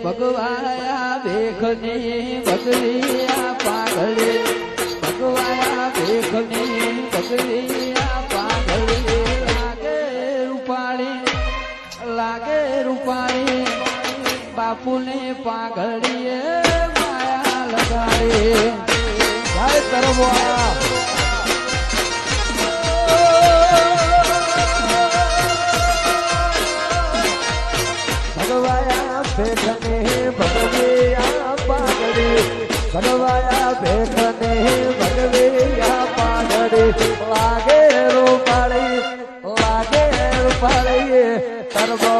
ભગવાયા ભેખની બગલિયા પાઘડી ભગવાયા ભેખની બગલિયા પાઘડી લાગે રૂપાળી બાપુને પાઘડીએ માયા લગાડી જય તરવા ભગવાયા ભેખને ભગવિયા પાઘડી ભગવાયા ભેખને ભગવિયા પાઘડી લાગે રૂપાળી તરવો